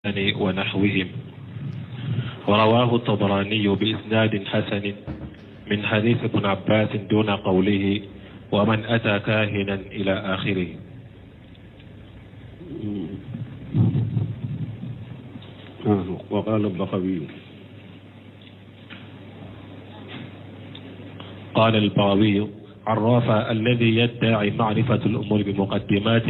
ونحوهم. ورواه الطبراني بإسناد حسن من حديث ابن عباس دون قوله ومن أتى كاهنا إلى آخره. وقال البغوي قال البغوي عرف الذي يدعي معرفة الأمور بمقدمات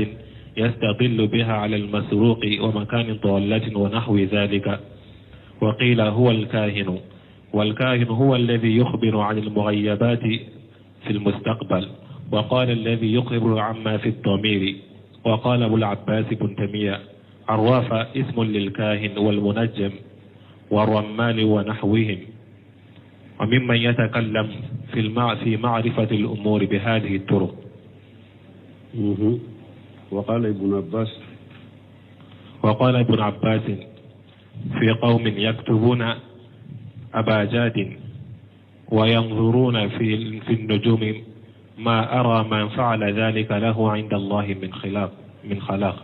يستدل بها على المسروق ومكان ضالة ونحو ذلك. وقيل هو الكاهن، والكاهن هو الذي يخبر عن المغيبات في المستقبل. وقال الذي يخبر عما في الضمير. وقال أبو العباس بن تيمية عراف اسم للكاهن والمنجم والرمال ونحوهم، وممن يتكلم في معرفة الأمور بهذه الطرق. وقال ابن عباس في قوم يكتبون أباجاد وينظرون في النجوم ما أرى من فعل ذلك له عند الله من خلاق.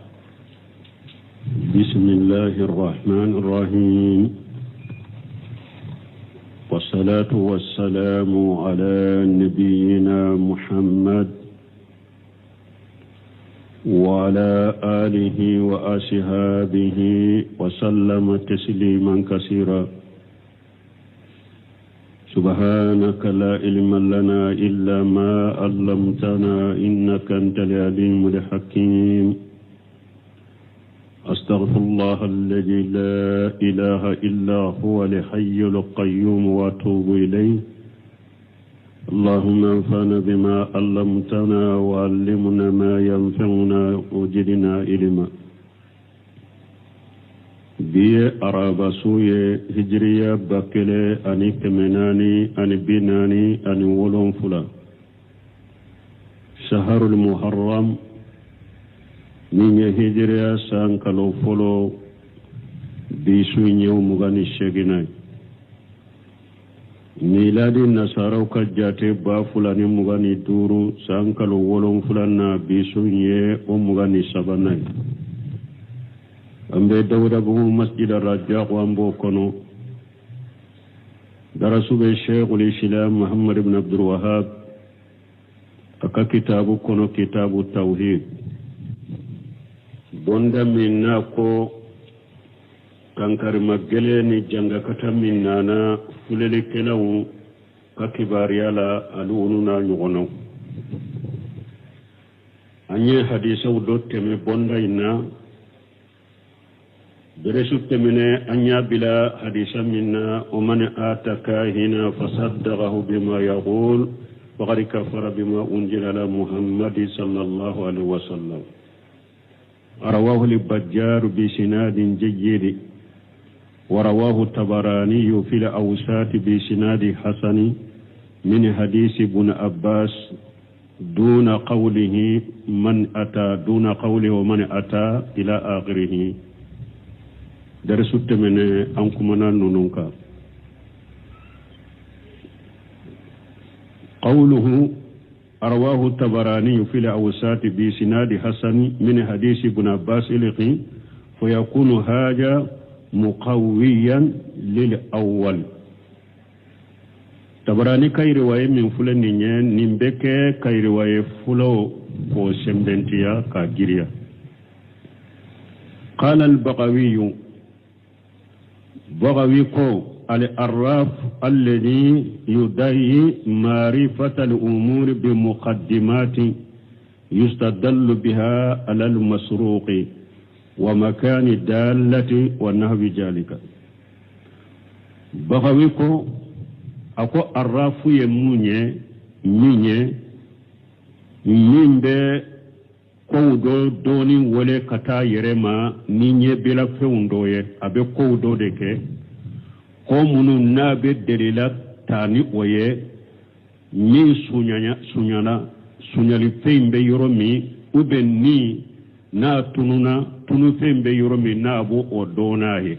بسم الله الرحمن الرحيم، والصلاة والسلام على نبينا محمد وعلى آله وأصحابه وسلم تسليما كثيرا. سبحانك لا علم لنا إلا ما علمتنا إنك أنت العليم الحكيم. أستغفر الله الذي لا إله إلا هو الحي القيوم وأتوب إليه. اللهم انفعنا بما علمتنا وعلمنا ما ينفعنا وزدنا علما. بي أرابا سوية هجرية باكلة أني كمناني أني بناني أني ولون فلا شهر المحرم من هجرية سانكالو فلو بيسوين يوم مغاني الشيخناي ميلادي نصارو كجاتي بافلاني مغاني دورو سانكالو ولون فلانا بيسوين يوم مغاني سباناي. ambe dawda bu masjid ar-rajaq wambo kono darasube Sheikh al-Islam Muhammad ibn Abdul Wahhab aka kitabu kono kitabu tawhid bonda minna ko kankar magele ni janga kata minnana fulele kelawu ka kibariyala alununa nyugono anye hadisa do teme bonda ina برسوت من أن يبلا حديثا منا ومن آتك هنا فصدقه بما يقول فقد كفر بما أنزل على محمد صلى الله عليه وسلم. رواه البجار بسناد جيد، ورواه الطبراني في الأوساط بسناد حسن من حديث ابن عباس دون قوله ومن أتى إلى آخره. درسوت من أنكمنا نونكا. قوله رواه الطبراني في الأوساط بسناد حسن من حديث ابن عباس إلقي فيكون هذا مقويا للأول. طبراني كاي رواية من فلان نمبك كاي رواية فلو وسمبنتيا كاجيريا. قال البغوي بغويكو الأراف الذي يدعي معرفة الأمور بمقدمات يستدل بها على المسروق ومكان الدالة ونحو ذلك. بغويكو أكو أراف يموني مين kowdo doni wole kata yerema ninye bela feundoye abe kowdo deke ko munu nabe delila tani oye ni sunyali fembe yoromi ube ni na tunu fembe yoromi na abo odonaye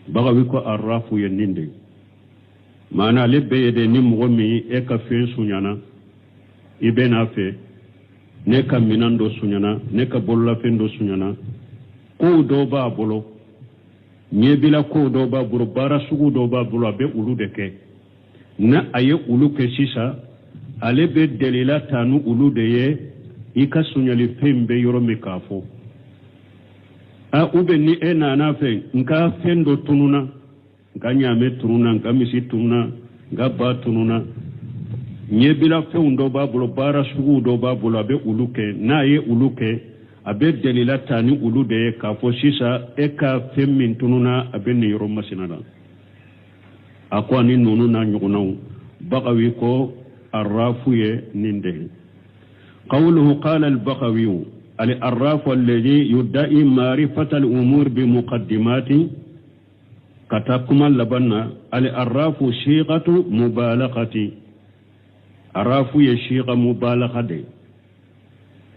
baga wiko arrafu yeninde mana lebe yede ni mwomi eka fe sunyana ibe na fe neka minando sunyana neka bolla fendo sunyana ko do ba bolo nyebila ko do ba buru bara sugu do ba bolo be ulu de ke na aye ulu ke sisa ale be delila tanu ulu de ye ika sunyali pembe yoro mekafo a ube ni na fe nka fendo tununa nka nyame tununa nka misi tununa nka ba tununa nyebila fe undo ba bolo bara sugu do ba bolo be ulu ke na ye ulu ke abe delila tani ulu de ka fo sisa eka femmin tununa abe ni yoro masinala akwa ni nunu na nyugunaw bagawi ko arrafu ye ninde qawluhu qala al-bagawi al-arrafu alladhi yudda'i ma'rifata al-umur bi muqaddimati katakuma labanna al-arrafu shiqatu mubalaghati arrafu ye shiqa mubalaghade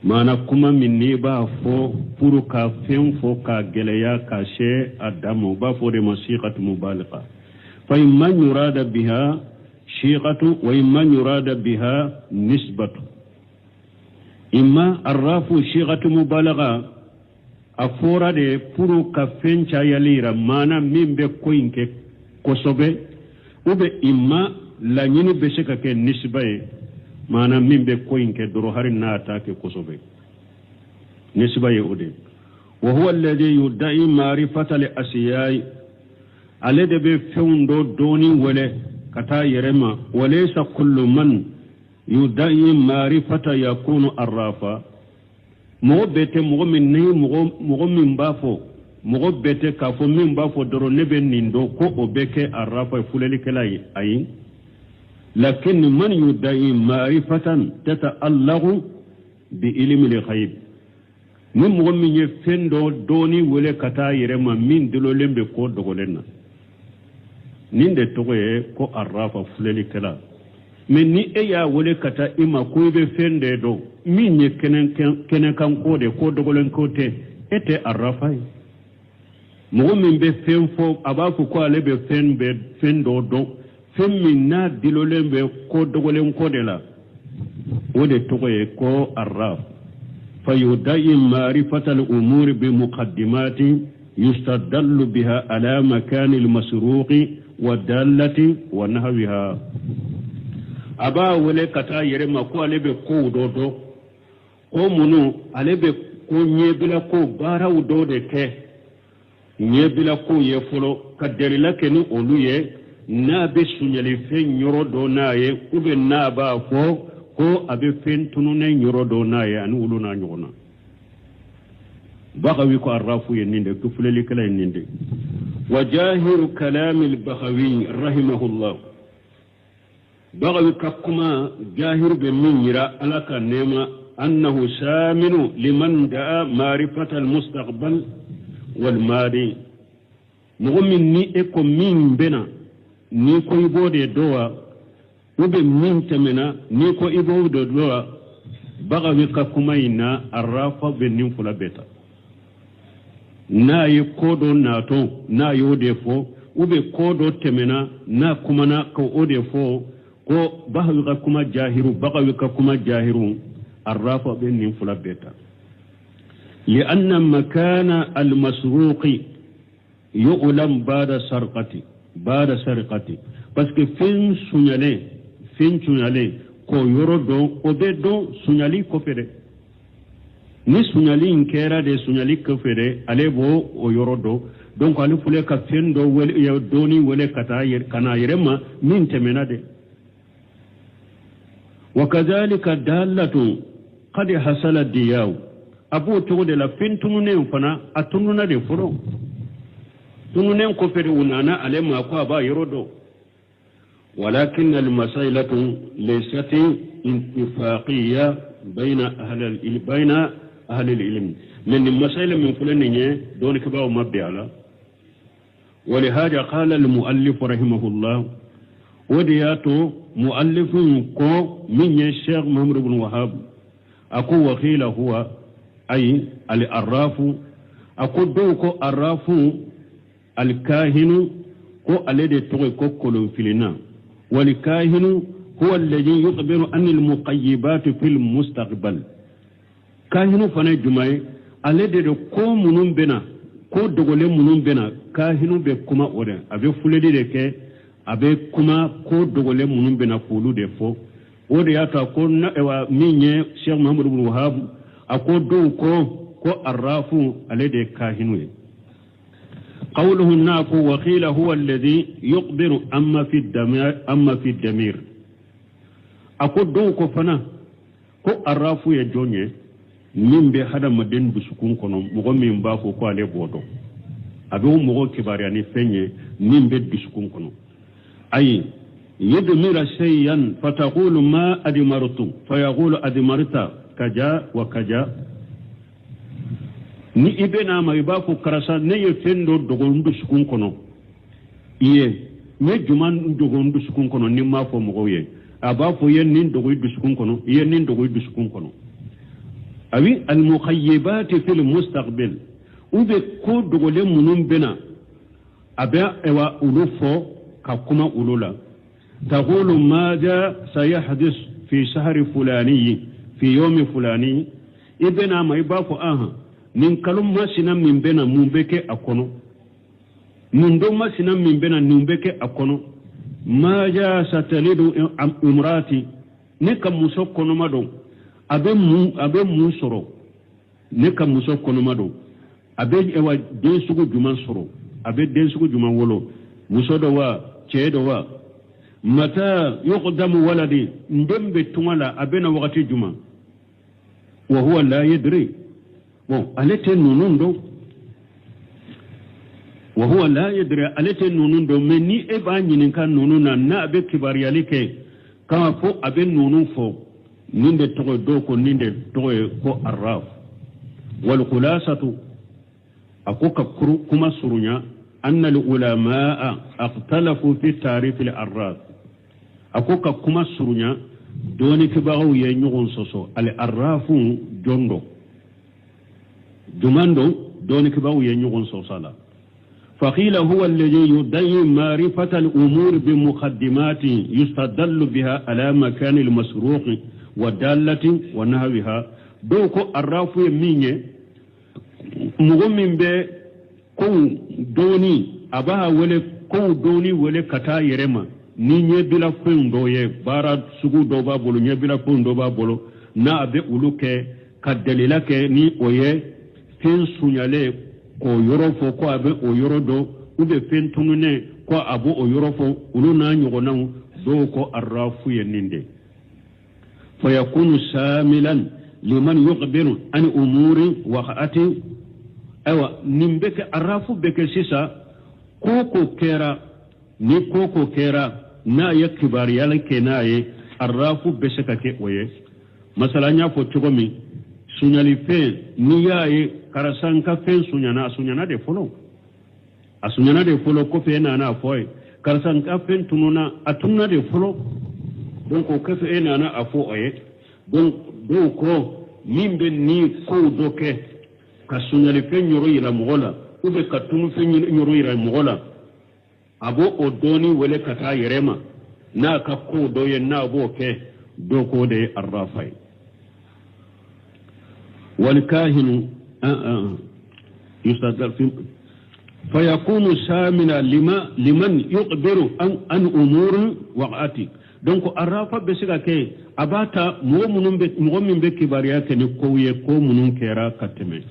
mana kuma minni ba fo pour ka fen fo ka geleya ka she adamu ba fo de masiqatu mubalagha fa imman yurada biha shiqatu wa imman yurada biha nisbatu imma arrafu shiqatu mubalagha afora de pour ka fen cha yalira mana mimbe koinke kosobe ube imma la nyini besheka ke nisbaye mana mimbe koinke doro harin na atake kosobe nisbaye ode wa huwa alladhi yudda'i ma'rifata li asiyai alade be fewndo doni wale kata yerema walaysa kullu man yudda'i ma'rifata yakunu arrafa mo bete mo min ni mo min bafo mo bete ka fo min bafo doro nebe nindo ko obeke arrafa fuleli kelai ayi لكن من يدعي معرفة تتألغ بعلم الغيب من مغمي يفندو دوني ولا كتاير ما من دلولين بكو دغولنا نين توغي كو عرافة فلالي كلا من ني ايا ولا كتا إما كوي بفند دو من يكنن كان كودي كو دغولين كوتي ete عرافة مغمي بفند فو أباكو كو علي بفندو دو femmin na dilolen be ko dogolen ko de la wode togoye ko arraf fayudai ma'rifata al-umur bi muqaddimati yustadallu biha ala makan al-masruq wa dallati wa nahwiha aba wole kata yere ma ko alebe ko dodo ko munu alebe ko nyebila ko baraw do de ke nyebila ko ye folo kadelila kenu oluye na be sunyali fen nyoro do naye ube na ba fo ko abe fen tunune nyoro do naye an uluna nyona bagawi ko arrafu yeninde ko fuleli kala yeninde wajahiru kalam al-baghawi rahimahullah bagawi kakuma jahir be minira alaka nema annahu saminu liman da'a ma'rifata al-mustaqbal wal madi mu'min ni e ko min bena ni ko ibode dowa ube min temena ni ko ibode dowa bagawi ka kumayna arrafa benin fula beta na yi kodo nato na yode fo ube kodo temena na kumana ko ode fo ko bagawi ka kuma jahiru bagawi ka kuma jahiru arrafa benin fula beta لأن مكان المسروق يؤلم بعد سرقتي parce que fin sunyale ko yoro do obedo sunyali ko fere ni sunyali inkera de sunyali ko fere alebo o yoro do donc ali fule ka fendo wele ya doni wele kata yer kana yerema min temena de wakadhalika dalatu qad hasala diyaw abu to de la fin tunune fana atununa de furo tununen ko fere unana alema ko aba yorodo walakin almasailatu laysat intifaqiyya bayna ahli alilm من المسائل من فلان دون كباو مبدأ ولهذا قال المؤلف رحمه الله ودياتو مؤلف كو من الشيخ محمد بن وهاب أكو وقيل هو أي الأراف أكو دوكو الراف الكاهن كو الذي توقع كل فينا والكاهن هو الذي يخبر عن المقيبات في المستقبل كاهن فنا جمعي الذي كو منون بنا ko dogole munun bena kahinu be kuma ore abe fuledi de ke abe kuma ko dogole munun bena fulu de fo ode yata ko na ewa minye Sheikh Muhammad ibn Wahhab ako do ko arrafu alade kahinu e قوله الناف وقيل هو الذي يقدر أما في الدمير أقول دوكو فنا كو أرافو يجوني من بهذا مدين بسكون كنو مغو من باكو كو علي بودو أبو مغو كبارياني فني من بيت بسكون كنو أي يدمر شيئا فتقول ما أدمرت فيقول أدمرت كجا وكجا ni ibe na ma iba ko karasa ne ye fendo dogondu sukun kono iye ne juman dogondu sukun kono ni ma fo mo ye aba fo yen nin dogondu sukun kono yen nin dogondu sukun kono awi al mukhayyibat fil mustaqbil ube ko dogole munun bena aba ewa ulufo ka kuma ulula taqulu ma ja sayahdis fi shahr fulani fi yawm fulani ibena ma iba ko aha min kalum masina min bena mumbeke akono min do masina min bena numbeke akono ma ja satalidu umrati ne kam muso kono mado abe mu soro ne kam muso kono mado abe ewa den sugu juman soro abe den sugu juman wolo muso do wa ceedo wa mata yuqdamu waladi ndembe tumala abena wakati juma wa huwa la yadri bon alete nunundo wa huwa la yadri alete nunundo meni e ba nyinin kan nununa na abe kibariyali ke kama fo abe nunun fo ninde togo do ko ninde togo ko arraf wal khulasatu akoka kuma surunya anna al ulama aqtalafu fi tarif al arraf akoka kuma surunya doni kibaru ye nyugon soso al arrafu jondo جماندو دونك باو ينيغون صوصالا فقيل هو الذي يدعي معرفة الأمور بمقدمات يستدل بها على مكان المسروق ودالة ونهوها دوكو الرافو يميني مغمين بي كو دوني أباها ولي كو دوني ولي كتا يرما ni bila fun doye bara sugu doba bolo nye bila fun doba bolo na abe uluke kadelila ke ni oye fen sunyale ko yorofo ko abe o yorodo ube fen tunune ko abu o yorofo uluna nyogona do ko arrafu yeninde fayakunu shamilan liman yuqbiru an umuri waqati awa nimbeke arrafu beke sisa koko kera ni koko kera na yakibari yalake naye arrafu beseka ke oye masalanya fo chogomi sunyali fe ni yaye karasanka fen sunyana de folo asunyana de folo ko fe na foy karasanka fen tununa atunna de folo donc ko ke fe na afo oye donc do ko mimbe ni ko doke ka sunyali fe nyoro ila mogola ube ka tunu fe nyoro ila mogola abo odoni wele kata yerema na ka ko doye na boke do ko de arrafai والكاهن يستدل في فيكون شاملا لمن يقدر عن امور وقعتي donc arafa besiga ke abata mu'minun be kibariya ke ni koye ko munun kera kateme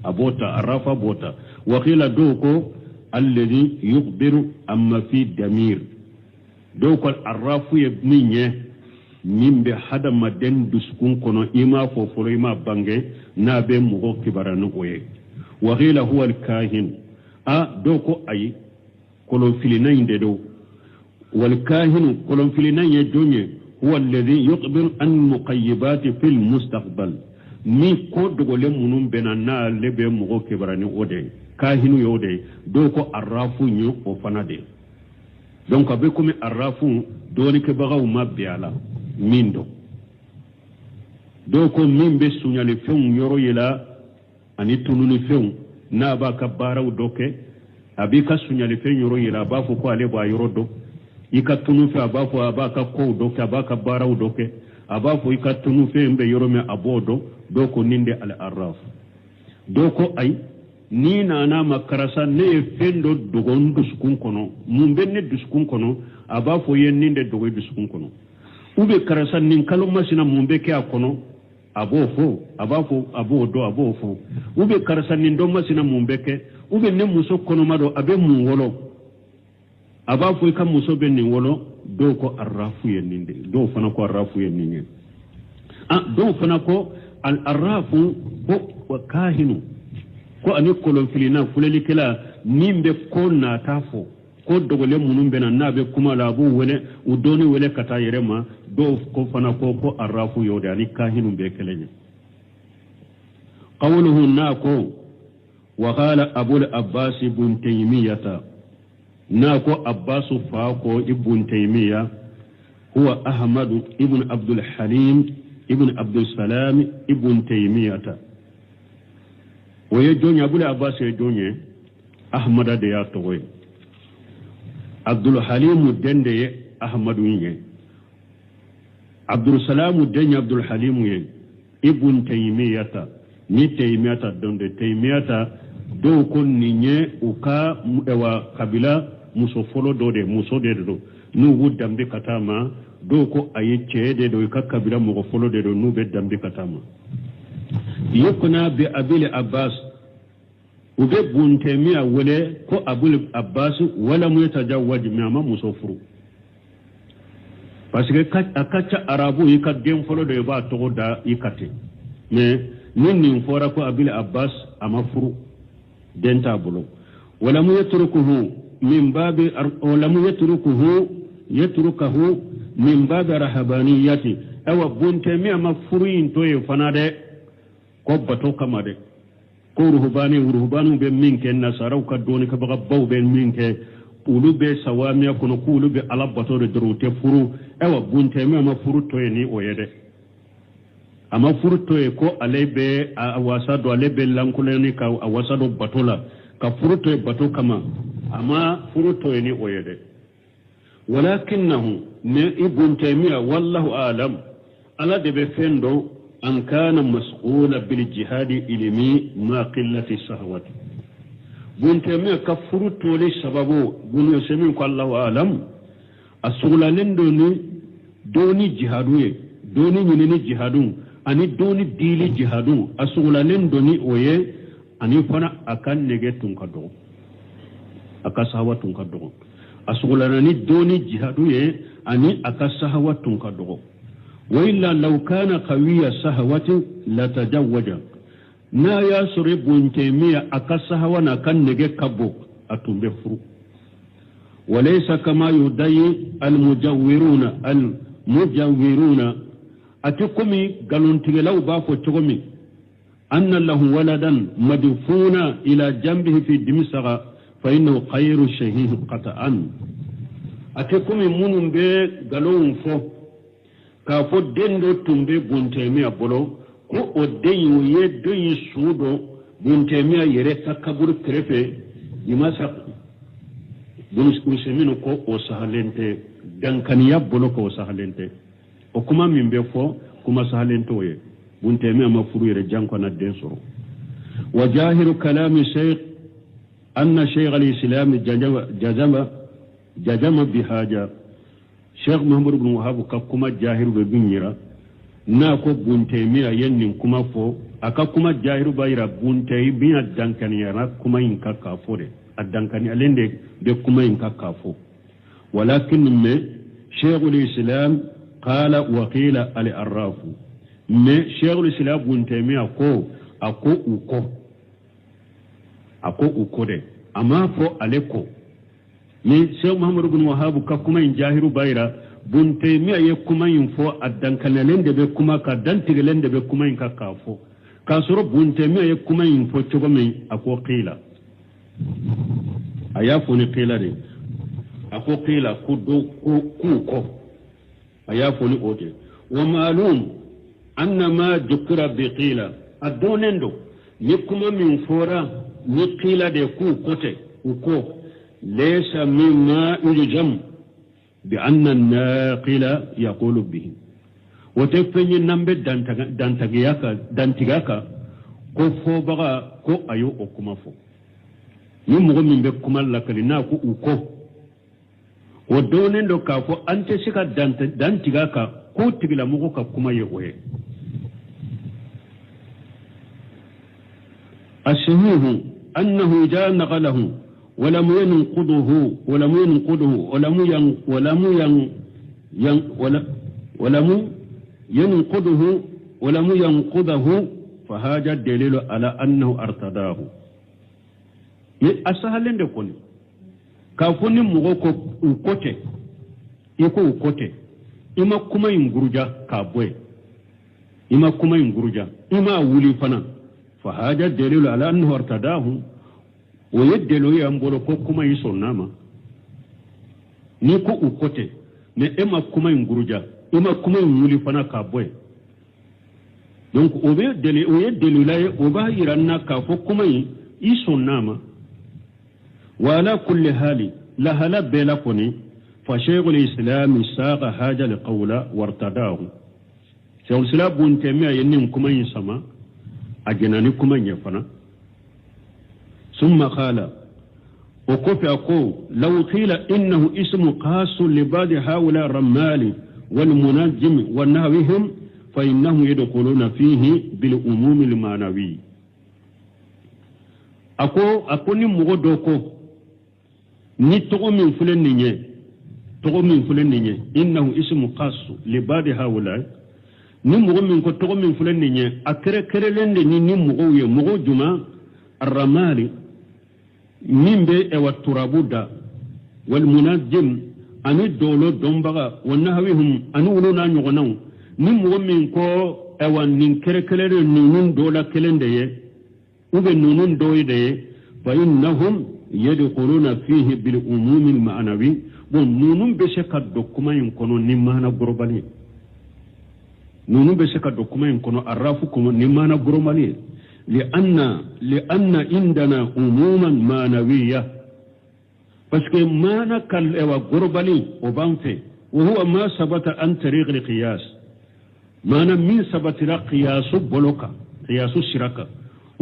abota arafa bota wa qila doko alladhi yuqdiru amma fi damir doko arafu yebninye nimbe hada maden duskun kono ima fo foro ima bange na be mugo kibaranu oye wa qila huwa al-kahin a doko ay kolon filina inde do wal kahin kolon filina ye jonye huwa alladhi yuqbir an muqayyibat fil mustaqbal ni ko dogole munum benana lebe mugo kibaranu ode kahinu yode doko arrafu nyu o fanade donc abe comme arrafu doni ke bagaw mabbiala mindo doko mimbe sunyale feun yoro yela ani tununi feun na ba ka baraw doke abi ka sunyale feun yoro yela ba fu ko ale ba yoro do ika tunu fe ba fu ba ka ko doke ba ka baraw doke aba fu ika tunu fe mbe yoro me abodo doko ninde al arraf doko ay ni nana makarasa ne fendo dogon duskun kono mun benne duskun kono aba fo yenni de dogo duskun kono ube karasa nin kaloma sina mun be ke akono abo fo aba fo abo do abo fo ube karasa nin do masina mun be ke ube ne muso kono mado abe mun wolo aba fo ka muso be nin wolo do ko arrafu yenni de do fana ko arrafu yenni ne do fana ko al arrafu ko kahinu ko ani kolon filina fuleli kala nimbe ko na tafo ko dogole munum bena nabe kuma labu wele udoni wele kata yerema do ko fana ko arrafu yode ani kahinu be kelenya qawluhu nako wa qala abul abbas ibn taymiyah nako abbas fa ko ibn taymiyah huwa ahmad ibn abdul halim ibn abdul salam ibn taymiyah ويجوني أبو العباس يجوني أحمد ديا توي عبد الحليم الدندي أحمد ويني عبد السلام الدنيا عبد الحليم وين ابن تيمية ni Taymiyata donde Taymiyata do kon ninye uka ewa kabila muso folo dode muso de do nu wudambe katama do ko ayeche de do ka kabila mo folo de do nu be dambe katama yukuna bi abil abbas ube buntemiya wale ko abul abbas wala mu yatajawwaj mama musofuru parce que akacha arabu yika dem folo de ba to da yikate mais nin fora ko abil abbas amafuru denta bulo wala mu yatrukuhu min babi wala mu yatrukuhu min babi rahabaniyati awa buntemiya mafurin to e fanade ko bato kamade ko ruhbanu be minke nasaraw ka doni ka baga baw be minke ulu be sawamiya kono kulu be ala bato de drote furu ewa bunte me ma furu to ni oyede ama furu to e ko alebe awasa do alebe lankuleni ka awasa do batola ka furu to e bato kama ama furu to ni oyede walakinahu ne ibn taymiya wallahu alam ala de be fendo أن كان مسؤولا بالجهاد إلمي ما قلة الشهوات بنتمي كفرت لي سببه بن يسمين الله أعلم السغلانين دوني جهادوي دوني ينيني جهادون أني دوني ديلي جهادون السغلانين دوني ويه أني فانا أكان نجتون كدو أكاسهواتون كدو السغلانين دوني جهادوي أني أكاسهواتون كدو وإلا لو كان قوي السهوة لتجوج نا يسري بن تيمية أكسهوة كان نجي كبو أتنبفرو وليس كما يدعي المجورون أتقمي قالوا انتقلوا باكو تقمي أن له ولدا مدفونا إلى جنبه في دمشق فإنه خير الشهيد قطعا أتقمي منهم بي قالوا فو ka fo dendo tumbe buntemiya bolo ko o deyu ye doyi sudo buntemiya yere takabur krefe imasa bunus ko o sahalente dankaniya bolo ko o sahalente o kuma min be fo kuma sahalente oye buntemiya ma furu yere janko na den soro wa jahiru kalami shaykh anna shaykh al-islam jazama bihaja Sheikh Muhammad ibn Wahab ka kuma jahiru be binyira na ko bunte miya yennin kuma fo aka kuma jahiru bayira bunte biya dankani yana kuma in ka kafo de adankani alende be kuma in ka kafo walakin me Sheikh al-Islam qala wa qila al-arrafu me Sheikh al-Islam bunte miya ko ako uko de ama fo aleko ni Sheikh Muhammad ibn Wahab ka kuma in jahiru bayra bunte mi aye kuma in fo addankanalen de be kuma ka dantigelen de be kuma in ka kafo ka soro bunte mi aye kuma in fo chogo me ako qila aya fo ni qila de ako qila ku do ko aya fo ni ote wa ma'lum anna ma dhukira bi qila adonendo ni kuma min fora ni qila de ku kote uko ليس مما يلزم بأن الناقل يقول به وتفني النمبر دانتغاكا كو فو بغا كو أيو أكما فو ni mogo min be kuma lakali na ko uko o donen do ka fo ante sika dantiga ka ko tigila mogo ka kuma ye oye ashihu annahu jaa naqalahu ولم ينقضه ولم ينقضه ولم ينقضه ولم ينقضه فهذا الدليل على أنه ارتداه أسهل لكم كافوني مغوكو ukote iko ukote ima kuma yinguruja kabwe ima kuma yinguruja ima wuli fana فهذا الدليل على أنه ارتداه ويدلو يامبولو كوكما يسوناما نيكو ukote ne ema kuma nguruja ema kuma yuli fana kabwe donc obe delu laye oba iranna ka fo kuma yisonama wala kulli hali la hala bela koni fa shaykhul islam saqa haja li qawla wartadahu shaykhul islam bunte me yenni kuma yisama agenani kuma nyafana ثم قال وكفي أقول لو قيل إنه اسم خاص لبعض هؤلاء الرمال والمنجم ونحوهم فإنهم يدخلون فيه بالأموم المعنوي أقول مغدوكو نتقو من فلنية إنه اسم خاص لبعض هؤلاء نمغو من كتقو من فلنية أكرلن نمغو مغو جمع الرمال nimbe ewa turabuda wal munajjim ani dolo dombaga wanahwihum anu wuluna nyogona nim womin ko ewa nin kerekelere nunun dola kelende ye ube nunun doide fa innahum yadkhuluna fihi bil umum al ma'nawi bon nunun be sheka dokuma yin kono nimana gorobali nunun be sheka dokuma yin kono arafu kono nimana gorobali لأن عندنا عموما معنوية بس ما نكل وغربلي وبانفي وهو ما ثبت عن طريق القياس ما من ثبت قياس بلوكا قياس الشركة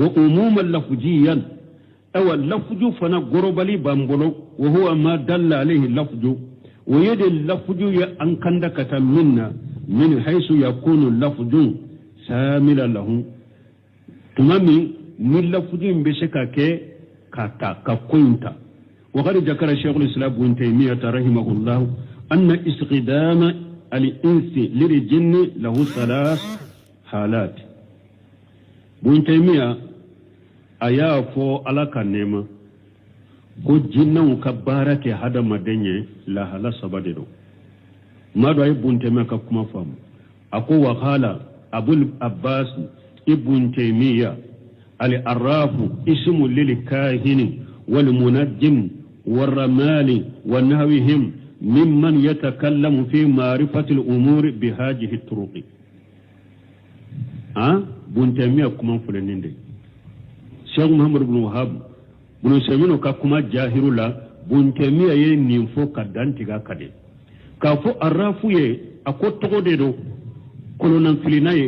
وعموما لفظيا أو اللفظ فنا غربلي بامبلو وهو ما دل عليه اللفظ ويد اللفظ أن كندك منا من حيث يكون اللفظ شاملا له tumami nilla fujin be sheka ke kata ka kunta wa qad zakara shaykhul islam ibn taymiyyah rahimahullah anna istiqdama al-insi lil-jinn lahu thalath halat ibn taymiyyah aya fo alaka nema ko jinnan ka barake hada madenye la hala sabadero mado ay ibn taymiyyah ka kuma fam ako wa qala abul abbas ابن تيمية العراف اسم للكاهن والمنجم والرمال ونحوهم ممن يتكلم في معرفة الأمور بهذه الطرق ابن تيمية كما فلنين دي شيخ محمد بن وهاب بن سيمين كما جاهر لا ابن تيمية ينفو كدان تيغا كدي كافو الرافو أكو تغددو كلنا فلناي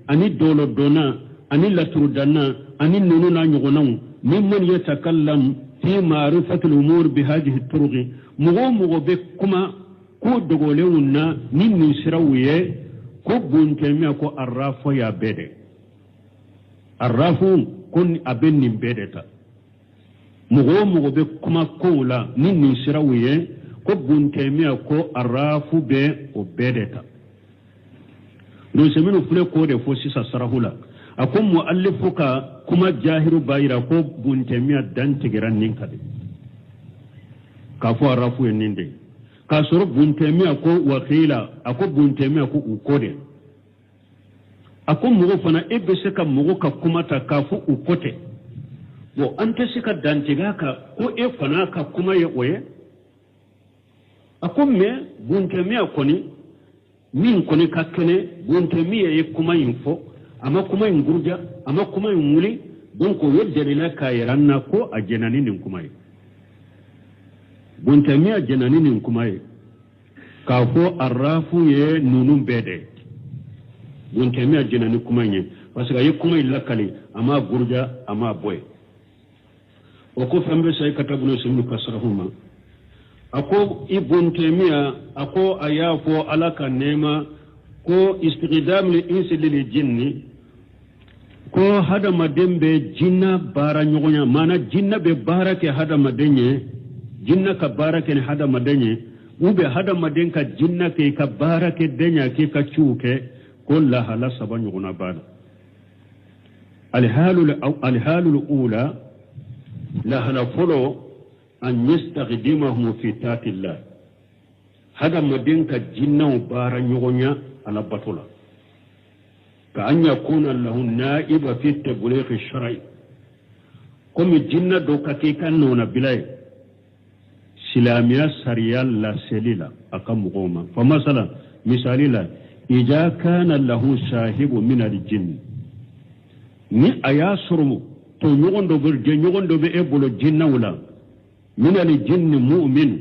ani dolo dona ani latru dana ani nununa nyugonau mimman yatakallam fi ma'rifati al-umur bi hadhihi at-turuq mugo be kuma ko dogole wunna ninni sirawiye ko buntemi ko arrafo ya bede arrafu kun abenni bedeta mugo be kuma ko la ninni sirawiye ko buntemi ko arrafu be o bedeta no semino fule ko de fo sisa sarahula akum muallifuka kuma jahiru bayira ko buntemiya dan tigiran nin kade ka fo arafu ninde ka soro buntemiya ko wakila ako buntemiya ko ukode akum mugo fana ebe seka mugo ka kuma ta ka fo ukote bo anta sika dan tigaka ko e fana ka kuma ye oye akum me buntemiya koni min koni kakkene gonte miye ye kuma info ama kuma ngurja ama kuma nguli donc weddere la kayiranna ko a jenani nin kuma ye gonte miye jenani nin kuma ye ka fo arrafu ye nunun bede gonte miye jenani kuma ye parce que ye kuma illa kali ama gurja ama boy وكو فمبه سي كتبنا سمو كسرهما أكو ابن تيمية أكو أيافو ألاك النيمة كو استخدام الإنس للجن كو هذا مدين بجنة بارا نغنيا مانا جنة ببارك هذا مدين جنة كبارك هذا مدين وبه هذا مدين كجنة كي كبارك الدنيا كي كتشوك كلها لا سبا نغنى بعد الحال الأولى لها فلو أن يستخدمهم في تات الله هذا مدين كجنة بارا نغنيا على بطولة كأن يكون له نائب في التبليغ الشرعي كم الجنة دوكا كي كانون بلاي سلاميا سريال لا سليلا أقام غوما فمثلا مثالي لا إذا كان له صاحب من الجن ni aya surmu to nyogondo burje nyogondo be ebolo jinna wala min al jinni mu'min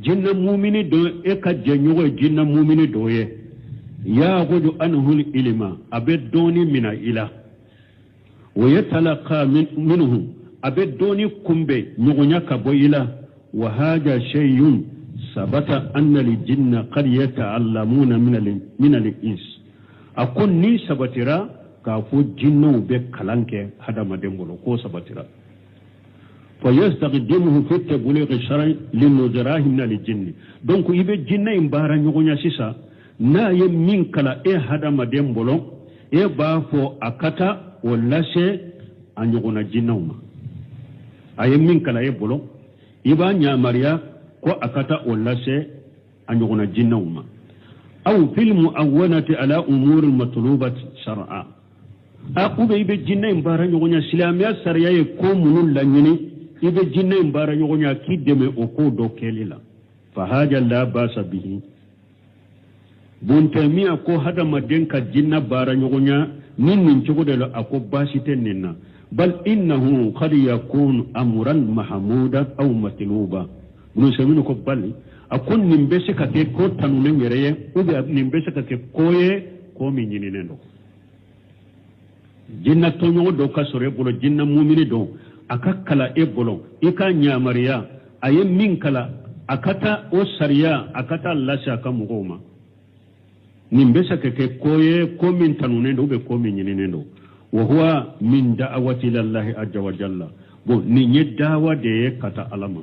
jinna mu'mini do e ka je nyogo jinna mu'mini do ye ya gudu anhu al ilma abedoni mina ila wa yatalaqa minhu abedoni kumbe nyogonya ka bo ila wa hada shay'un sabata anna al jinna qad yata'allamuna min al ins akun ni sabatira ka fo jinnu be kalanke hada madembolo ko sabatira fa yastakhdimuhu fi tabligh shar'i linuzarahi min al-jinn donc ibe jinna imbara nyogonya sisa na yem min kala e hada madembolo e ba fo akata wala se anyogona jinnuma ayem min kala e bolo iba nya maria ko akata wala se anyogona jinnuma aw fil mu'awwanati ala umur al-matlubati shar'a akube ibe jinna imbara nyogonya silamiya sariya ye ko munun lanyini ibe jinna imbara nyogonya kideme o ko do kelila fa haja la basa bihi buntamiya ko hada madenka jinna bara nyogonya ninnin chogodelo ako basite ninna bal innahu qad yakun amran mahmuda aw matluba bunu semino ko balli akon nimbese ka ke ko tanune ngereye ube nimbese ka ke koye ko mi nyinino jinna tonyo do ka sore bolo jinna mu'mini do akakala e bolo ika nyamariya aye min kala akata o sariya akata lasha ka mugoma nimbesa ke koye ko min tanune do be ko min nyinene do wa huwa min da'awati lillahi azza wa jalla bo ni nyedawa de kata alama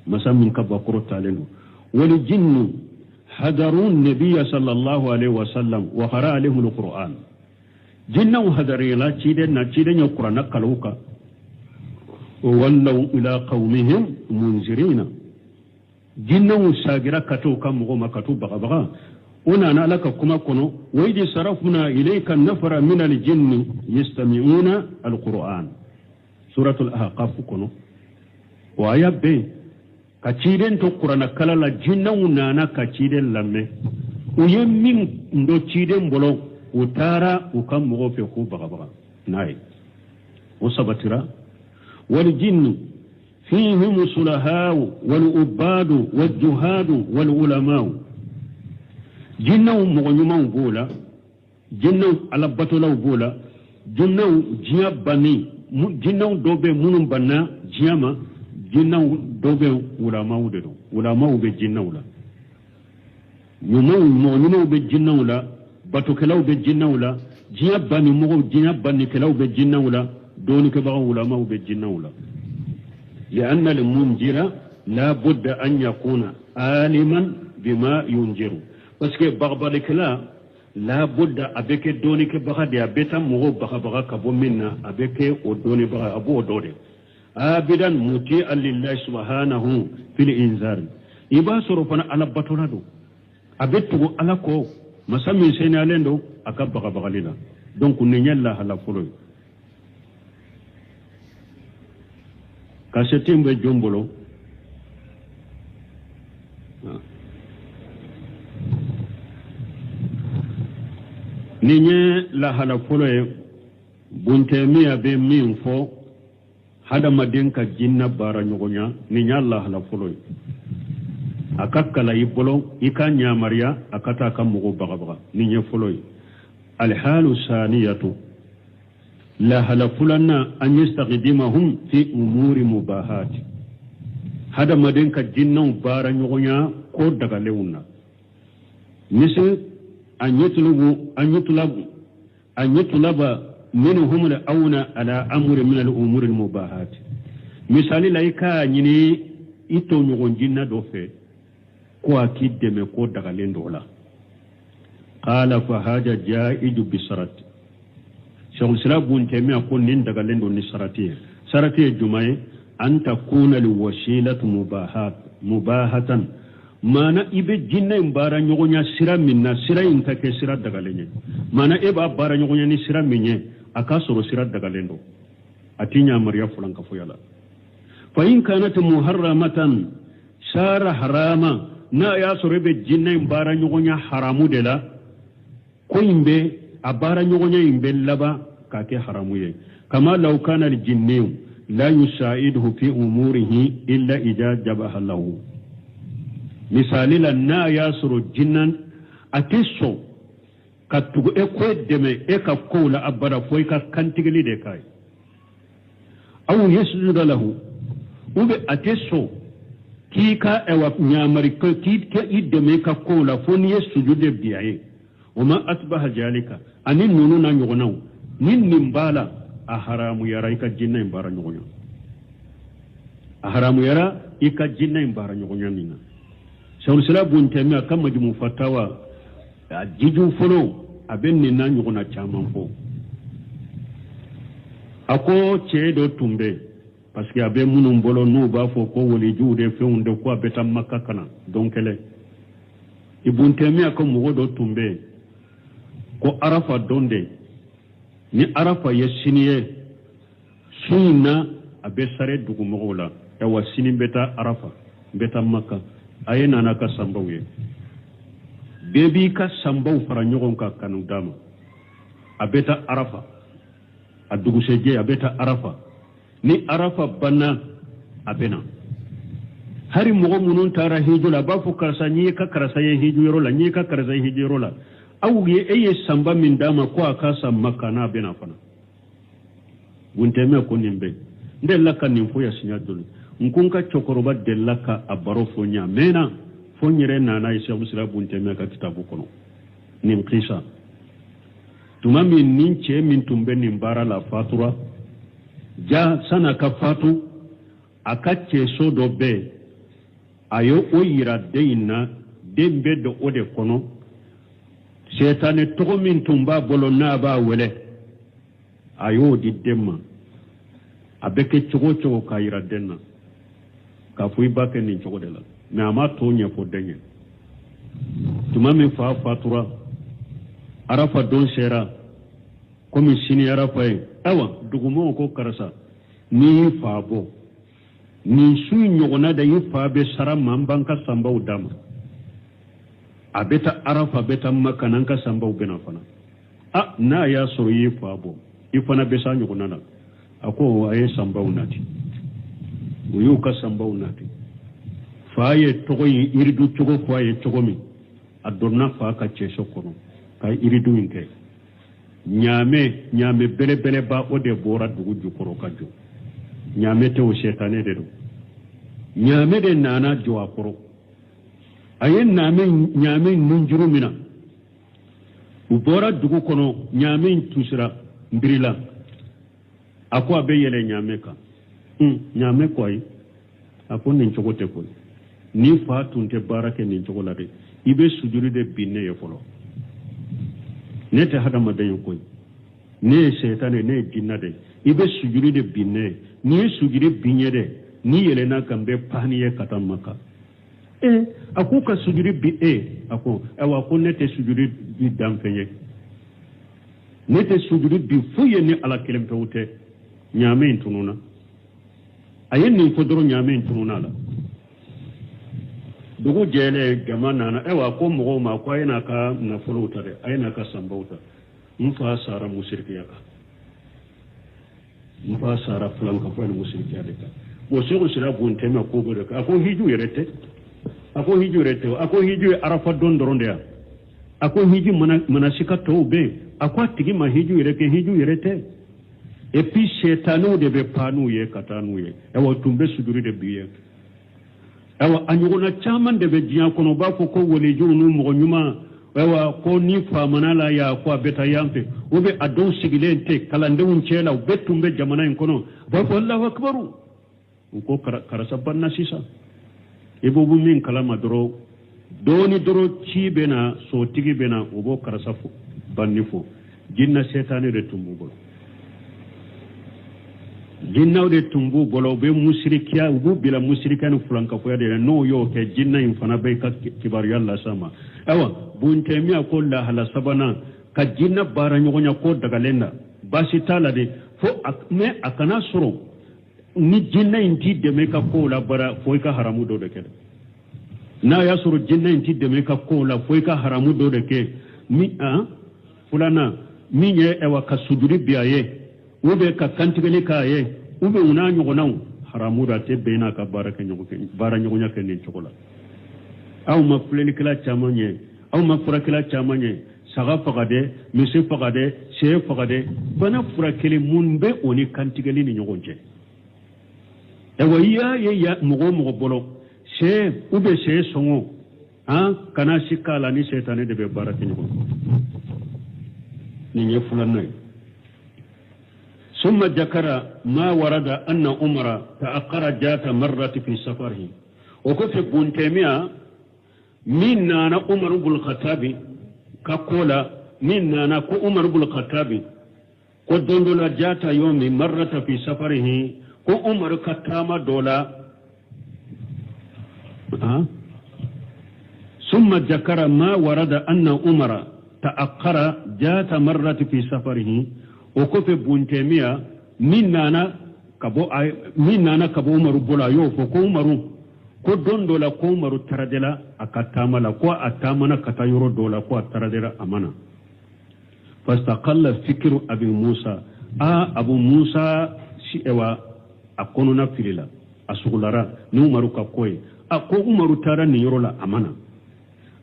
masamin ka bakoro talendo wal jinnu hadarun nabiyya sallallahu alaihi wasallam wa qara alaihi alquran jinna hadarila ciden na ciden ya qur'ana kaluka wallau ila qaumihim munzirina jinna sagira kato kam go makatu baga una na laka kuma kono waydi sarafna ilayka nafara min aljinn yastami'una alquran suratul ahqaf kono wa ayabbe ka ciden to qur'ana kala la jinna una ka ciden lamme uyemmin ndo ciden bolo utara ukam mo fe ko baga nay usabatira wal jinn fihim sulaha wal ubad wal juhad wal ulama jinna mo nyuma bola jinna ala batola bola jinna jiabani jinna dobe munum banna jiama jinna dobe ulama wudedo ulama be jinna wala nyuma be jinna wala batu kelaw be jinna wala jiya bani mo jiya bani kelaw be jinna wala doni ke ba ulama be jinna wala لأن المنذر لا بد أن يكون عالما بما ينذر parce que barbare kala la budda avec doni ke ba dia beta mo ba ka bo minna avec o doni ba abu odode abidan muti lillahi subhanahu fil inzar iba soro fana ala batolado abetu ala ko masami sena lendo akabba bagalina donc ne nyalla hala fulo ka setembe jombolo ninye la hala fulo bunte miya be min fo hada madinka jinna bara nyogonya ninya la hala fulo akakala ibolo ikanya maria akata kam mugo baga ninye fulo الحال الثانية la halafulanna an yastaqdimahum fi umuri mubahat hada maden ka jinnaw bara nyogonya ko daga lewna misal an yutlaba minhum al-awna ala amri min al-umuri al-mubahat misali laika nyini ito nyogon jinna do fe ko akideme ko daga lendola qala fa haja jaidu bisarat shawul silabun temi akon nin daga lendo ni sarati jumaye an takuna liwasilatu mubahatan mana ibe jinna imbara nyogonya sira minna sira intake sira daga lenye mana eba bara nyogonya ni sira minye akasoro sira daga lendo atinya mariya fulanka foyala fa in kanat muharramatan sara harama na ya sorebe jinna imbara nyogonya haramu dela ko imbe abara nyogonya imbe laba kake haramu ye kama law kana al-jinni la yusaiduhu fi umurihi illa idha jabaha lahu misali la na yasuru jinnan atiso katugo e ko deme e ka kola abara foy ka kantigili de kai aw yasjudu lahu ube atiso ki ka ewa nyamari ko ki ideme ka kola foni yesujude biaye wama asbaha jalika anin nunu na nyogonaw nin nimbala a haramu yara ika jinna imbara nyogonya a haramu yara ika jinna imbara nyogonya nina shawul sila buntemi aka majmu fatawa jiju folo aben ni na nyogona chaman fo ako chedo tumbe parce que abe munum bolo nu ba fo ko woli juude feunde ko abeta makka kana donkele ibuntemi aka mugodo tumbe ko arafa donde ni arafa yesiniye sunna abe sare dugu mogola e wasini beta arafa beta makka ayena na ka sambawye bebi ka sambaw fara nyogon ka kanu dama abeta arafa adugu seje abeta arafa ni arafa banna abena hari mogo munun tara hijula ba fu karsa ni ka karsa ye hijuro la ni ka karsa ye hijuro la awuye eye samba min dama ko akasa makka na bena fana gunteme ko nimbe ndella kan nim fo ya sinya dulu nkunka chokoroba delaka abaro fonya mena fonyere nana isha musira bunteme ka kitabu kono nim qisa tumami ninche min tumbe nimbara la fatura ja sana ka fatu akache sodo be ayo oyira deina dembe do ode kono setane togo min tumba bolo na ba wele ayo di demma abeke chogo kayira denna ka fuy bakke ni chogo de la mais ama to nya fo denye tumami fa fatura arafa don sera komi sini arafa awa dugumo ko karasa ni faabo ni suy nyogona da yi faabe sara mambanka sambau dama abeta arafa beta makanan ka sambau bena fana na ya soro yi faabo ifana besa nyogona na ako aye sambau nati uyu ka sambau nati faaye togo yi iridu togo faaye togo mi adonna fa ka cheso kono ka iridu inte nyame bele ba ode bora dugu jukoro kajo nyame te o shetane de do nyame de nana jo akoro ayen nyame nunjuru mina ubora dugu kono nyame tusira mbirila ako abe yele nyame ka nyame koy ako nin chogote koy ni fa tunte barake nin chogola de ibe sujuri de binne ye folo nete hadama de koy ne shetane ne jinna de ibe sujuri de binne ni sujuri binye de ni yele na kambe paniye katamaka ako ka sujuri bi ako ewa ko nete sujuri bi damfeye nete sujuri bi fuye ni ala kelem tawte nyame tununa ayen ni fodoro nyame tununa la dugu jele gamana na ewa ko mo ma ko ayina ka na fuluta de ayina ka sambauta mfa sara musirki yaka mfa sara flanka ko musirki yaka wo sego sira bonte ma ko go de ako hiju yerete ako hiju arafa don doronde ya ako hiju manasika tobe ako tigi ma hiju yereke hiju yerete et puis setano de be panu ye katanu ye ewa tumbe suduri de biye ewa anyugona chaman de be diyan kono ba ko woni jonu mo nyuma ewa ko ni famana la ya ko beta yampe obe adon sigilente kalande un chela be tumbe jamana en kono ba ko Allahu akbaru ko karasa banna sisa ebo bu min kalama doro doni doro cibena so tigi bena obo karasa banni fo jinna setane de tumbu bolo jinna de tumbu bolo be musrikiya ubu bila musrikani fulanka ko yade no yo ke jinna in fana be ka kibar yalla sama awa bunte mi ko la hala sabana ka jinna bara nyonya ko daga lenda basi tala de fo me akana soro ni jinna inti de me ka ko la bara fo ka haramu do de ke na ya soro jinna inti de me ka ko la fo ka haramu do de ke mi fulana mi ye ewa ka suduri biaye ube ka kantigeli ka ye ube una nyogonaw haramu da te bena ka baraka bara nyogonya ke ni chokola aw ma fuleni kala chamanye aw ma fura kala chamanye saga fagade mise fagade she fagade bana fura kele munbe oni kantigeli ni nyogonje ewa ya mugo bolo she ube she songo kana shikala ni setane de be baraka nyogo ni fulana ثم ذكر ما ورد أن عمر تأخر ذات مرة في سفره وكتب ابن تيمية من أنا عمر بن الخطاب كقولا من أنا عمر بن الخطاب قد دندل ذات يوم مرة في سفره عمر كتام دولا ثم ذكر ما ورد أن عمر تأخر ذات مرة في سفره okofe buntemia minana kabo umaru bola yo fo ko umaru ko dondola ko umaru taradela akatamala ko atamana katayoro dola ko taradela amana fastaqalla fikru abi musa abu musa si ewa akonona filila asugulara ni umaru ka koy ko umaru tara ni yorola amana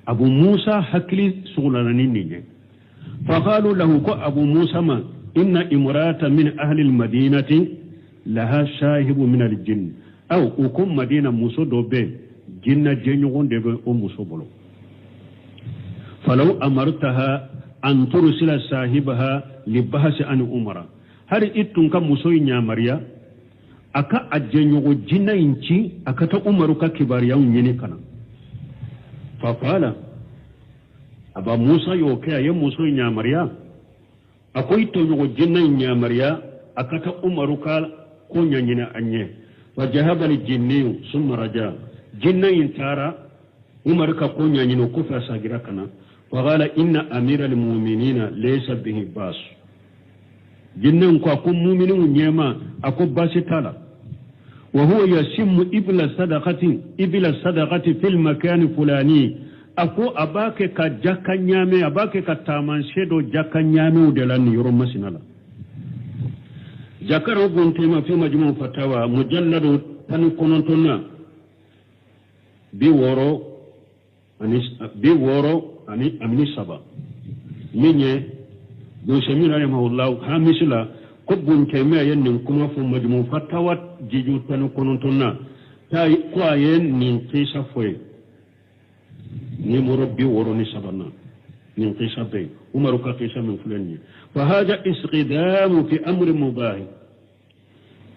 abu musa hakli sugulara ni ninye faqalu lahu ko abu musa ma إن إمرأة من أهل المدينة لها شاهب من الجن أو أكون مدينة مسودو بي جنة جنيون دي أمسو بلو فلو أمرتها أن ترسل صاحبها لبحث عن أمرا هل إتنك مسوي نيامريا أكا أجنيو جنة إنشي أكا تأمرك كباريا ونينيكنا فقال أبا موسى يوكي يا مسوي نيامريا akwai tonyo jinnan nyamariya akata umaru ka ko nyanyina anye wa jahaba li jinni summa raja jinnan intara umaru ka ko nyanyino ko fa sagira kana wa qala inna amira al mu'minina laysa bihi bas jinnan ko mu'minu nyema ako basi tala wa huwa yasimmu ibla sadaqati fil makan fulani ako abake ka jakanyame abake ka tamanshedo jakanyame de lan yoro masinala jakaro gontema fi majmu fatawa mujalladu tan konontonna bi woro ani amni saba minye do semina rahimahullah hamisla ko gontema yen kuma fu majmu fatawa jiju tan konontonna tay ko ayen nin tisa foy نمر بوروني سبنا من قيسا بي عمر كقيسا من فلاني فهذا استقدام في أمر مباح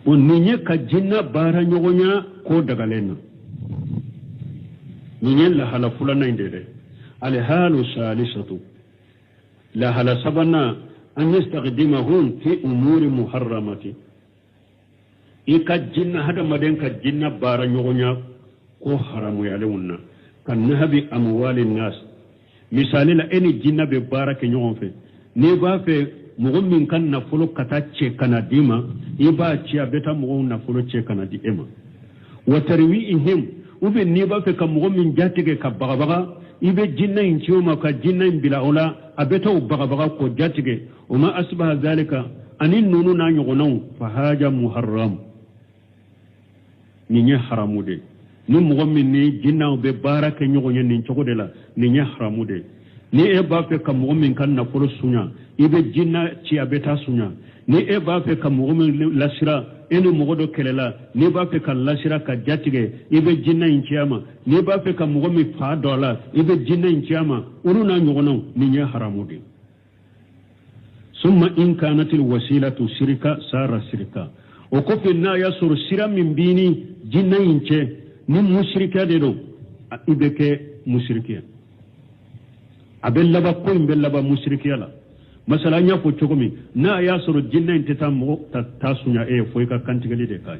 ونيني كجنة بارا نيغونيا كو دغالينا نيني لحالا فلانا انديري الحال الثالثة لحالا سبنا أن يستخدمهم في أمور محرمة إيكا جنة هذا مدين كجنة بارا نيغونيا كو حرام يالونا كالنهب أموال الناس مثالي لأني جنة ببارك نيون في نيبا في مغمين كان نفلو كتا تشيكنا ديما يبا تشيا بيتا مغم نفلو تشيكنا ديما وترويئهم وفي نيبا في كمغمين جاتك كبغبغا يبا جنة انتيوما كجنة بلا أولا أبيتا وبغبغا كو جاتك وما أصبح ذلك أن النونو نانيغنو فهاجا محرم نيني حرامو دي ni mɔgɔ min ni jinnaw bɛ baara kɛ ɲɔgɔn ye nin cogo de la nin ye haramu de ni e ba fe kam mu'min kan na folo sunya ibe jinna ci abeta sunya ni e ba fe kam mu'min lasira eno mogodo kelela ni ba fe kan lasira ka jatige ibe jinna inciyama ni ba fe kam mu'min fa dola ibe jinna inciyama uruna nyogono ni nya haramudi summa in kanat al wasilatu shirka sara shirka o ko fe na ya sur sira min bini jinna ince ni mushrika de do ibe ke mushrikiya abella ba ko imbella ba mushrikiya la masala nya ko chogomi na ya soro jinna inteta mo ta sunya e foy ka kantigali de kai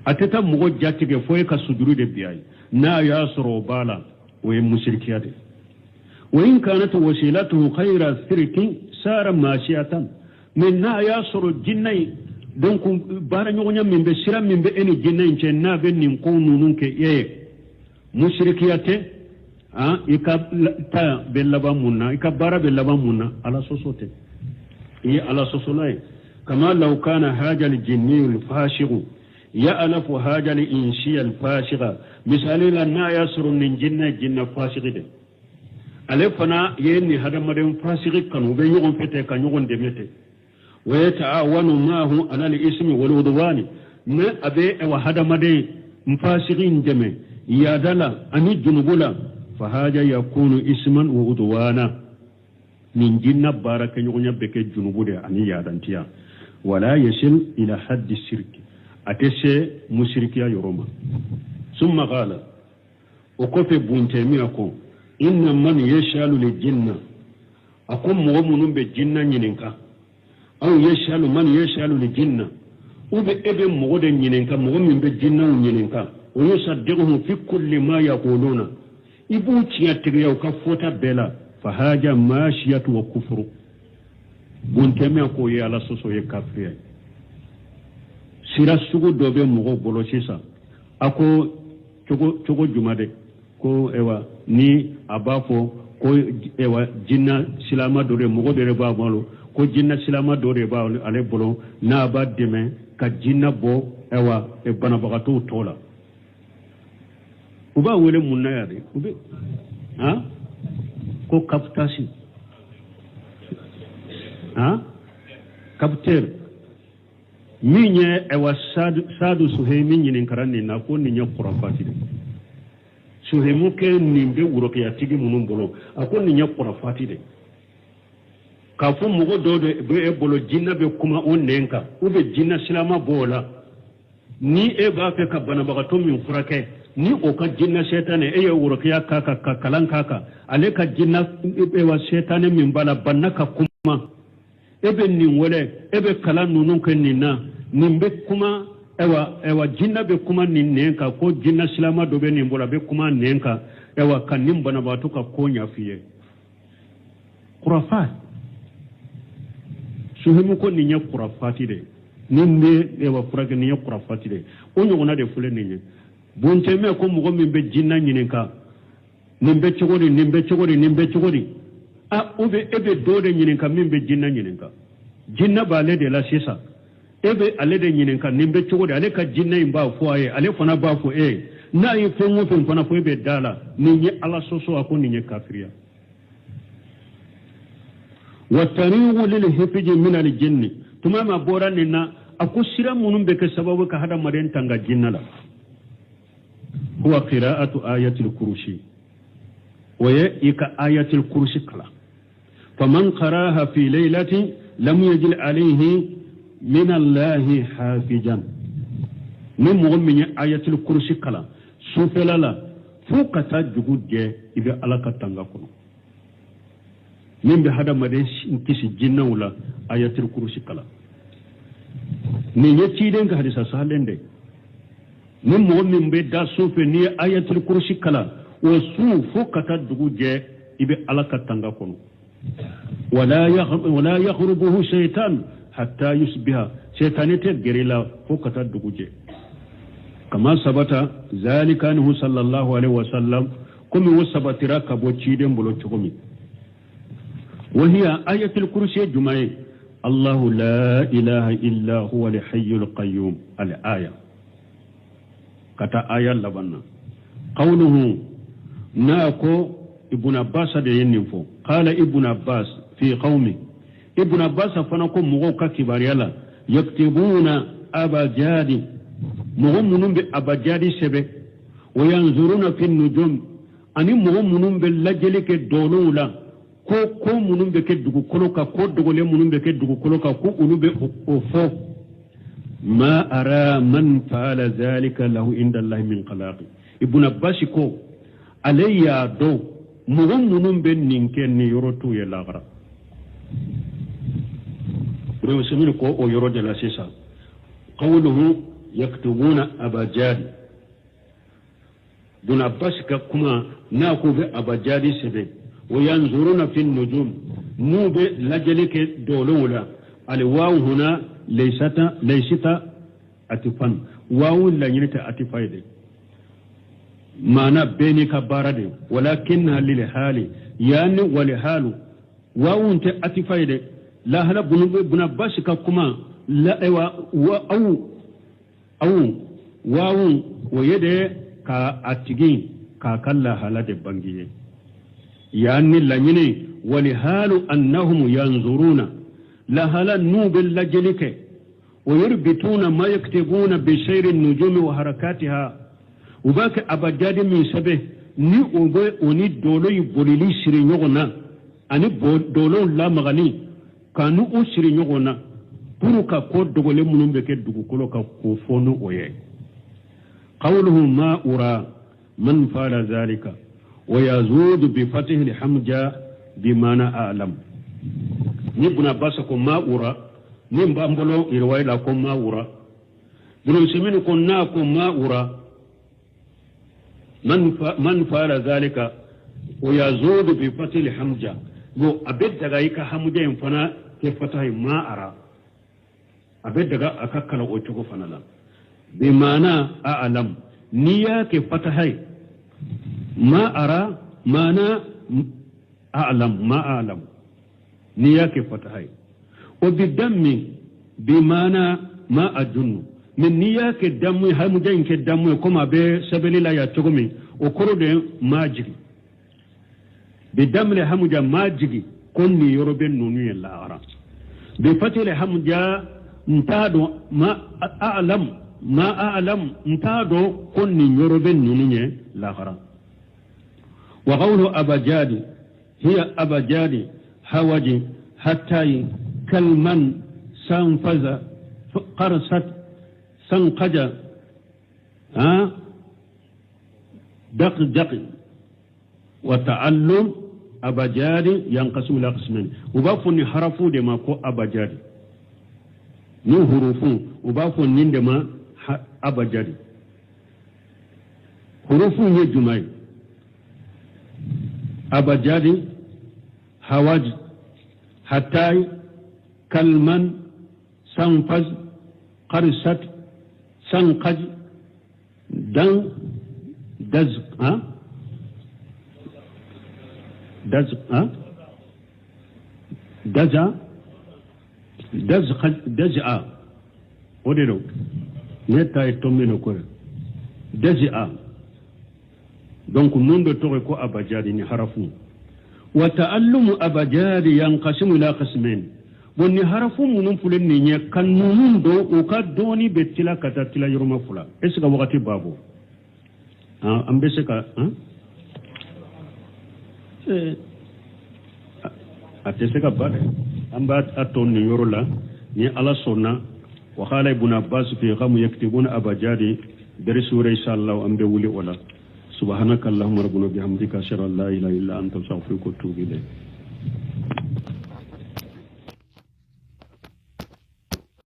ateta mo jatige foy ka suduru de biyai na ya soro bala o e mushrikiya de wa in kanat wasilatuhu khayra sirki sara mashiyatan min na ya soro jinna donc bara nyonya min be sira min be eni jinna ince na be nin ko nunun ke ye mushrikiyate ika ta bellaba munna ika bara bellaba munna ala sosote ala sosolaye kama law kana haja al jinni al fashiq ya'lafu haja al insi al fashiqa misali la na yasru min jinna fashiqide ale fana yenni hada maden fashiq kanu be yogon fete kan yogon demete wa yata'awanu ma'ahu ala al ismi wal udwani ma abe wa hada maden fashiqin jame ya dala ani junubula فهذا يكون اسما وعدوانا من جنة بارك يغنى بك الجنوب أني يادنتيا ولا يصل إلى حد الشرك أتسي مشركيا يروما ثم قال وقف بنتمي أكو إن من يشال للجنة أكو مؤمن بالجنة ينكا أو يشال من يشال للجنة وبأبن مغدا ينكا مؤمن بالجنة ينكا ويصدقه في كل ما يقولون ibu tiyatige yaw ka fota bela fa haja mashiyatu wa kufru bunteme ko ye ala soso ye kafir sira sugu dobe mugo bolo sisa ako chogo jumade ko ewa ni abafo ko ewa jinna silama dore mugo dore ba malo ko jinna silama dore ba ale bolo na ba deme ka jinna bo ewa e bana bagato tola uba wele munna yade ube ko kaptasi kapter minye ewa sadu suhemi nyinin karani na ko ninya kurafati de suhemu ke nimbe wuroke ya tigi munun bolo akon ninya kurafati de ka fu mugo dodo be e bolo jinna be kuma on nenka ube jinna silama bola ni e ba fe ka bana baga to min furake ni o ka jinna shetane e ya wuroke ya kaka kalan kaka ale ka jinna e wa shetane min bala banaka kuma ebe nin wele ebe kala nunun kan ninna nimbe kuma ewa jinna be kuma nin nenka ko jinna silama do be nin bola be kuma nenka ewa kan nin bana ba to ka konya fiye khurafat suhimu ko nin ya khurafati de nimbe ewa furage nin ya khurafati de o nyona de fule nin bonte me ko mo min be jinna nyinenka nimbe chogori a ube ebe dode nyinenka min be jinna nyinenka jinna ba le de la sisa ebe ale de nyinenka nimbe chogori ale ka jinna imba fo aye ale fana ba fo na yi fenwo fen fana fo ebe dala ni nye ala soso ako ni nye kafiria wa tariwu lil hifji min al jinni tumama bora nina akusira munum be ke sababu ka hada maden tanga jinna la huwa qira'atu ayatil kursi ويك آية الكرسي كلا فمن قراها في ليلة لم يجل عليه من الله حافجا من مؤمن آية الكرسي كلا سوف لا فوق تجود جاء إذا ألاك تنغكنا من بهذا مدرس انكس جنة ولا آية الكرسي كلا من يتيدين كهذا سهلين دي من مؤمن بدا سوف ني آية الكرسي كلا وسوف كتدغجه ibe alaka tanga kono wala yakhrubuhu shaytan hatta yusbiha shaytanete gerila fokata duguje kama sabata zalika anhu sallallahu alaihi wasallam kumi wasabatira kabo chiden bolo chokomi وهي آية الكرسي جمعي الله لا إله إلا هو الحي القيوم الآية كتا آية لبنا قوله ناكو ابن عباس de ينفو قال ابن عباس في قومه ابن عباس فنكم مغوكا كباريالا يكتبون أبا جادي مغمون بأبا جادي سبه وينظرون في النجوم أني مغمون باللجلك الدولولا ko munun be ke dugu koloka ko dogole munun be ke dugu koloka ko ulu be ofo ma ara man faala zalika lahu inda Allah min qalaqi ibn abbas ko alayya do munun be ninke ni yorotu ya lagara rew semin ko o yoro de la sisa qawluhu yaktubuna abajad ibn abbas ka kuma na ko be abajadi sebe وينظرون في النجوم نوب لجلك دولولا الواو هنا ليست أتفن واو لا ينت أتفايد معنى بينك بارد ولكنها للحال يعني ولحال واو انت أتفايد لا هلا بن باشك كما لا أو واو ويد كا أتجين كا كلا هلا دبانجيه يعني لنيني ولحال أنهم ينظرون لهلا نوب اللجلك ويربطون ما يكتبون بسير النجوم وحركاتها وباك أبجاد من سبه ni obe oni dolo yi bolili siri nyogona ani dolo la magani kanu o siri nyogona puru ka ko dogole munum be ke dugu kolo ka ko fonu oye qawluhu ma ura man fala zalika ويزود بفتح الحمجة بمعنى أعلم نبنا باسكم ما أورا نبنا بلو إرواي لكم ما أورا بلو سمين كناكم ما أورا من فعل ذلك ويزود بفتح الحمجة جو أبد دقائق حمجة ينفنا كفتح ما أرى أبد دقائق أكاكلا أوتشوكو فنالا بمعنى أعلم نيا كفتحي ما أرى ما أنا أعلم ما أعلم نياك فتحي وبالدم بمعنى ما أجن من نياك الدم هم جاين كدم كما بسبيل الله يتقومي وكرود ما جري بالدم لهم جا ما جري كن يربين نوني الله أرى بفتح لهم جا انتادو ما أعلم انتادو كن يربين نوني الله أرى وقول أبجاد هي أبجاد حوج حتى كالمن سنفذ قرصت سنقج دق وتعلم أبجاد ينقسم إلى قسمين وبافني حرفوا دما كو أبجاد نو حروفون وبافني دما أبجاد حروفون يجمعين أبجادي حواج حتاي كلمن سنفز قرصت سنقج دن دز دزع وديرو نتا يتومينو كور دزع donc non de tore ko abajadi ni harafu wa ta'allumu abajadi yanqasimu ila qismain bonni harafu munun fulen ni nya kan munun do o ka doni betila kata tila yoroma fula eska wakati babo ambese ka atese ka bade amba aton ni yorola ni ala sonna wa khala ibn abbas fi qam yaktubuna abajadi dari sura inshallah ambe wuli wala سبحانك اللهم ربنا بحمدك أشهد أن لا إله إلا أنت أستغفرك وأتوب إليك